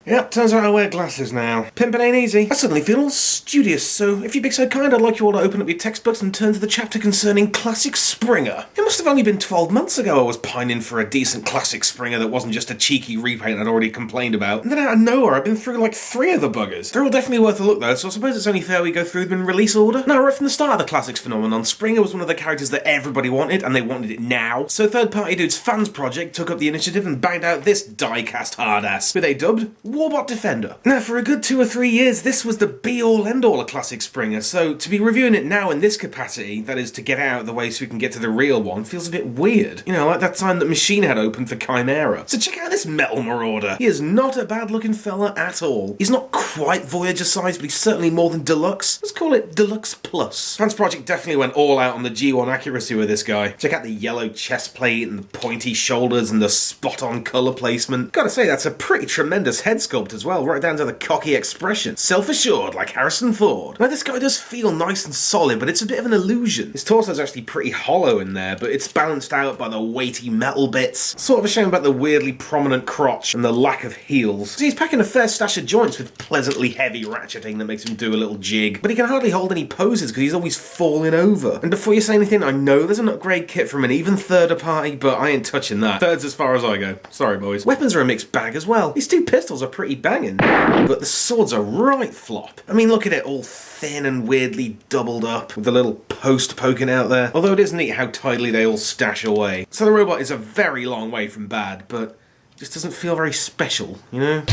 Yep, turns out I wear glasses now. Pimpin' ain't easy. I suddenly feel all studious, so if you'd be so kind, I'd like you all to open up your textbooks and turn to the chapter concerning Classic Springer. It must have only been 12 months ago I was pining for a decent Classic Springer that wasn't just a cheeky repaint I'd already complained about. And then out of nowhere, I've been through like 3 of the buggers. They're all definitely worth a look though, so I suppose it's only fair we go through them in release order. Now, right from the start of the Classics phenomenon, Springer was one of the characters that everybody wanted, and they wanted it now. So third-party dudes FansProject took up the initiative and banged out this die-cast hard-ass, who they dubbed Warbot Defender. Now, for a good 2 or 3 years, this was the be-all end-all of Classic Springer, so to be reviewing it now in this capacity, that is to get out of the way so we can get to the real one, feels a bit weird. You know, like that time that Machine Head opened for Chimera. So check out this Metal Marauder. He is not a bad-looking fella at all. He's not quite Voyager size, but he's certainly more than Deluxe. Let's call it Deluxe Plus. FansProject definitely went all out on the G1 accuracy with this guy. Check out the yellow chest plate and the pointy shoulders and the spot-on colour placement. Gotta say, that's a pretty tremendous head sculpt as well, right down to the cocky expression. Self-assured, like Harrison Ford. Now, this guy does feel nice and solid, but it's a bit of an illusion. His torso's actually pretty hollow in there, but it's balanced out by the weighty metal bits. Sort of a shame about the weirdly prominent crotch and the lack of heels. So he's packing a fair stash of joints with pleasantly heavy ratcheting that makes him do a little jig, but he can hardly hold any poses because he's always falling over. And before you say anything, I know there's an upgrade kit from an even third party, but I ain't touching that. Third's as far as I go. Sorry, boys. Weapons are a mixed bag as well. These 2 pistols are pretty banging, but the swords are right flop. I mean, look at it, all thin and weirdly doubled up, with a little post poking out there. Although it is neat how tidily they all stash away. So the robot is a very long way from bad, but just doesn't feel very special, you know?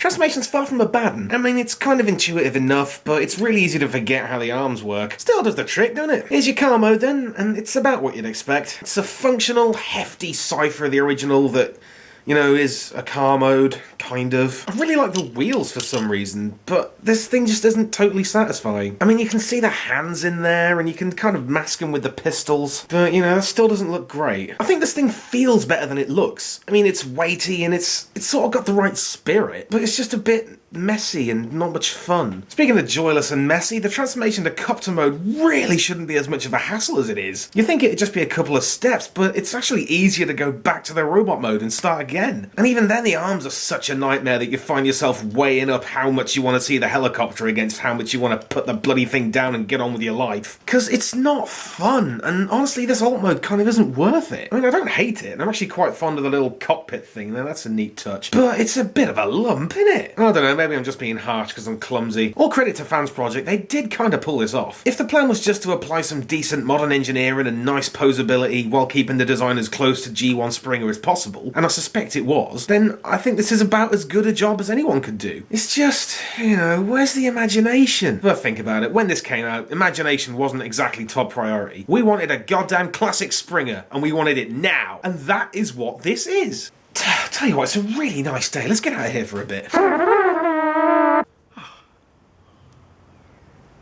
Transformation's far from a bad one. I mean, it's kind of intuitive enough, but it's really easy to forget how the arms work. Still does the trick, doesn't it? Here's your car mode then, and it's about what you'd expect. It's a functional, hefty cipher of the original that, you know, is a car mode, kind of. I really like the wheels for some reason, but this thing just isn't totally satisfying. I mean, you can see the hands in there, and you can kind of mask them with the pistols, but, you know, that still doesn't look great. I think this thing feels better than it looks. I mean, it's weighty, and it's sort of got the right spirit, but it's just a bit messy and not much fun. Speaking of joyless and messy, the transformation to copter mode really shouldn't be as much of a hassle as it is. You think it'd just be a couple of steps, but it's actually easier to go back to the robot mode and start again. And even then, the arms are such a nightmare that you find yourself weighing up how much you want to see the helicopter against how much you want to put the bloody thing down and get on with your life. Because it's not fun, and honestly, this alt mode kind of isn't worth it. I mean, I don't hate it, and I'm actually quite fond of the little cockpit thing there, that's a neat touch. But it's a bit of a lump, innit? I don't know, maybe I'm just being harsh because I'm clumsy. All credit to FansProject, they did kind of pull this off. If the plan was just to apply some decent modern engineering and nice posability while keeping the design as close to G1 Springer as possible, and I suspect it was, then I think this is about as good a job as anyone could do. It's just, you know, where's the imagination? But think about it, when this came out, imagination wasn't exactly top priority. We wanted a goddamn classic Springer, and we wanted it now. And that is what this is. Tell you what, it's a really nice day. Let's get out of here for a bit.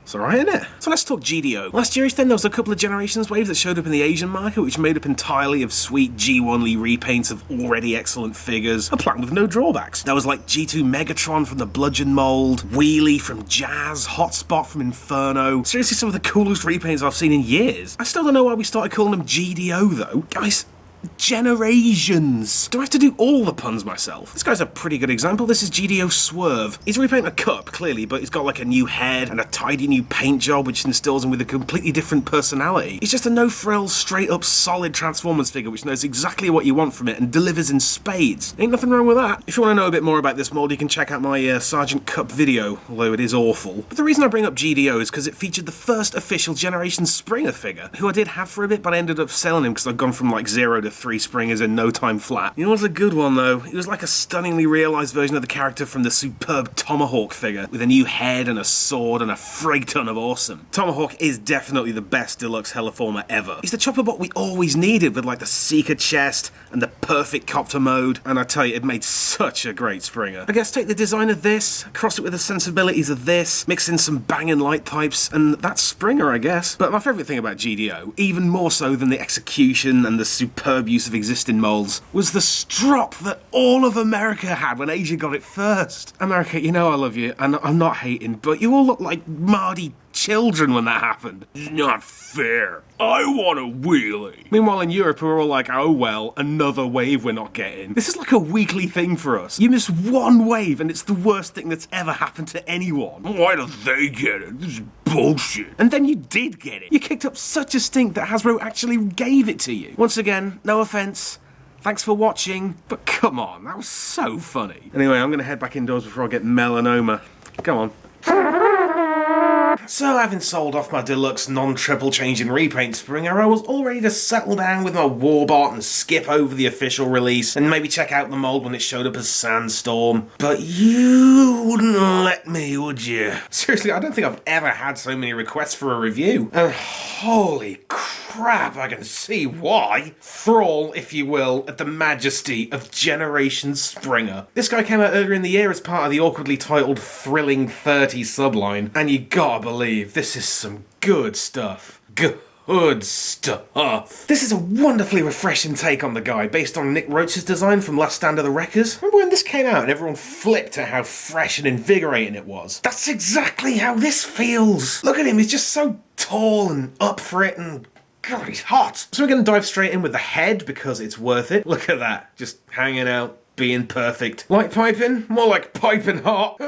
It's alright, isn't it? So let's talk GDO. Last yearish then, there was a couple of generations waves that showed up in the Asian market, which made up entirely of sweet G1-ly repaints of already excellent figures, a plan with no drawbacks. There was like G2 Megatron from the Bludgeon mold, Wheelie from Jazz, Hotspot from Inferno. Seriously, some of the coolest repaints I've seen in years. I still don't know why we started calling them GDO though. Guys, generations. Do I have to do all the puns myself? This guy's a pretty good example. This is GDO Swerve. He's repainting a cup, clearly, but he's got like a new head and a tidy new paint job which instills him with a completely different personality. He's just a no-frills, straight-up solid Transformers figure which knows exactly what you want from it and delivers in spades. Ain't nothing wrong with that. If you want to know a bit more about this mold, you can check out my Sergeant Cup video, although it is awful. But the reason I bring up GDO is because it featured the first official Generation Springer figure, who I did have for a bit, but I ended up selling him because I'd gone from like 0 to 3 Springers in no time flat. You know what's a good one though? He was like a stunningly realised version of the character from the superb Tomahawk figure, with a new head and a sword and a frig ton of awesome. Tomahawk is definitely the best deluxe heliformer ever. He's the chopper bot we always needed, with like the Seeker chest and the perfect copter mode, and I tell you, it made such a great Springer. I guess take the design of this, cross it with the sensibilities of this, mix in some banging light pipes, and that's Springer, I guess. But my favourite thing about GDO, even more so than the execution and the superb abuse of existing molds was the strop that all of America had when Asia got it first. America, you know I love you, and I'm not hating, but you all look like Mardy children when that happened. It's not fair. I want a wheelie. Meanwhile in Europe we're all like, oh well, another wave we're not getting. This is like a weekly thing for us. You miss one wave and it's the worst thing that's ever happened to anyone. Why don't they get it? This is bullshit. And then you did get it. You kicked up such a stink that Hasbro actually gave it to you. Once again, no offense. Thanks for watching, but come on, that was so funny. Anyway, I'm gonna head back indoors before I get melanoma. Come on. So, having sold off my deluxe non-triple change and repaint Springer, I was all ready to settle down with my Warbot and skip over the official release and maybe check out the mold when it showed up as Sandstorm. But you wouldn't let me, would you? Seriously, I don't think I've ever had so many requests for a review. And holy crap, I can see why. Thrall, if you will, at the majesty of Generation Springer. This guy came out earlier in the year as part of the awkwardly titled Thrilling 30 subline, and you gotta believe this is some good stuff. Good stuff. This is a wonderfully refreshing take on the guy based on Nick Roach's design from Last Stand of the Wreckers. Remember when this came out and everyone flipped at how fresh and invigorating it was? That's exactly how this feels. Look at him, he's just so tall and up for it, and God, he's hot. So we're going to dive straight in with the head because it's worth it. Look at that, just hanging out, being perfect. Like piping? More like piping hot.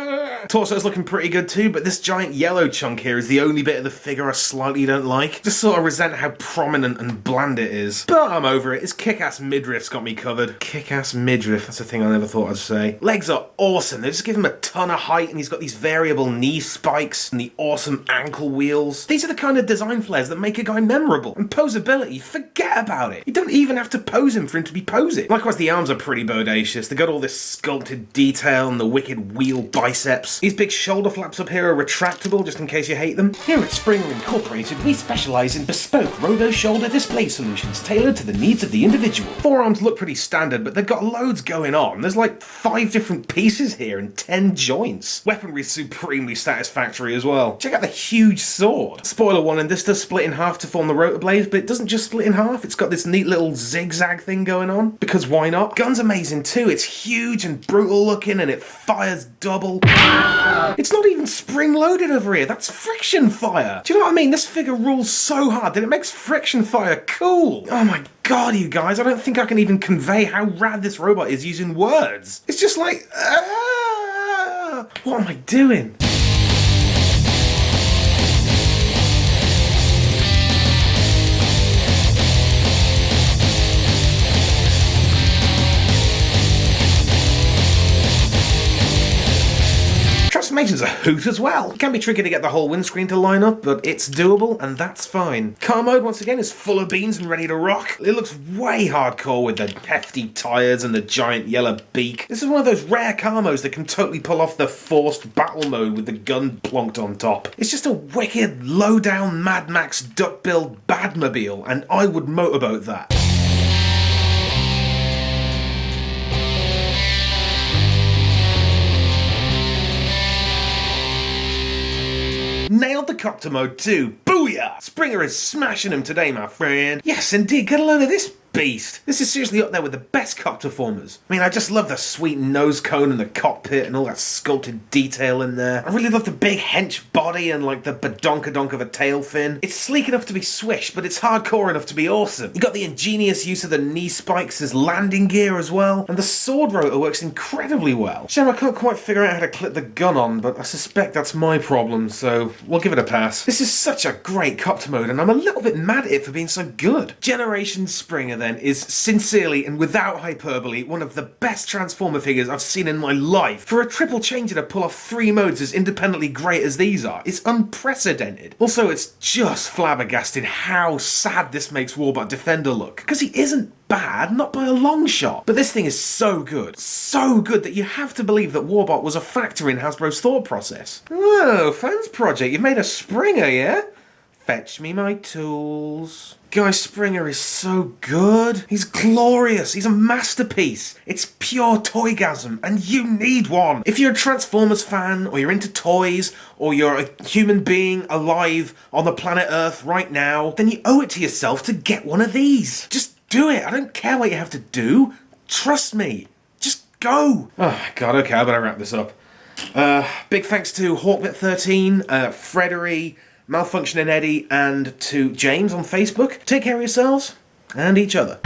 Torso's looking pretty good too, but this giant yellow chunk here is the only bit of the figure I slightly don't like. Just sort of resent how prominent and bland it is. But I'm over it. His kick-ass midriff's got me covered. Kick-ass midriff, that's a thing I never thought I'd say. Legs are awesome. They just give him a ton of height, and he's got these variable knee spikes and the awesome ankle wheels. These are the kind of design flares that make a guy memorable. And posability, forget about it. You don't even have to pose him for him to be posing. Likewise, the arms are pretty bodacious. They got all this sculpted detail and the wicked wheel biceps. These big shoulder flaps up here are retractable, just in case you hate them. Here at Springer Incorporated, we specialise in bespoke robo-shoulder display solutions tailored to the needs of the individual. Forearms look pretty standard, but they've got loads going on. There's like 5 different pieces here and 10 joints. Weaponry's supremely satisfactory as well. Check out the huge sword. Spoiler warning, this does split in half to form the rotor blades, but it doesn't just split in half. It's got this neat little zigzag thing going on. Because why not? Gun's amazing too. It's huge and brutal looking and it fires double. It's not even spring-loaded over here, that's friction fire! Do you know what I mean? This figure rules so hard that it makes friction fire cool! Oh my god, you guys, I don't think I can even convey how rad this robot is using words. It's just like, what am I doing? Transformation's a hoot as well. It can be tricky to get the whole windscreen to line up, but it's doable, and that's fine. Car mode, once again, is full of beans and ready to rock. It looks way hardcore with the hefty tyres and the giant yellow beak. This is one of those rare car modes that can totally pull off the forced battle mode with the gun plonked on top. It's just a wicked, low-down Mad Max duck-billed Badmobile, and I would motorboat that. Nailed the copter mode too. Booyah! Springer is smashing him today, my friend. Yes, indeed. Get a load of this beast. This is seriously up there with the best copter formers. I mean, I just love the sweet nose cone and the cockpit and all that sculpted detail in there. I really love the big hench body and like the badonkadonk of a tail fin. It's sleek enough to be swish, but it's hardcore enough to be awesome. You got the ingenious use of the knee spikes as landing gear as well, and the sword rotor works incredibly well. Sure, I can't quite figure out how to clip the gun on, but I suspect that's my problem, so we'll give it a pass. This is such a great copter mode, and I'm a little bit mad at it for being so good. Generation Springer then is sincerely and without hyperbole one of the best Transformer figures I've seen in my life. For a triple changer to pull off 3 modes as independently great as these are, it's unprecedented. Also, it's just flabbergasted how sad this makes Warbot Defender look, because he isn't bad, not by a long shot. But this thing is so good that you have to believe that Warbot was a factor in Hasbro's thought process. Oh, FansProject, you've made a Springer, yeah? Fetch me my tools. Guy Springer is so good. He's glorious. He's a masterpiece. It's pure toygasm, and you need one. If you're a Transformers fan, or you're into toys, or you're a human being alive on the planet Earth right now, then you owe it to yourself to get one of these. Just do it. I don't care what you have to do. Trust me. Just go. Oh, God, okay, I better wrap this up. Big thanks to Hawkbit13, Freddery, Malfunctioning Eddie, and to James on Facebook. Take care of yourselves and each other.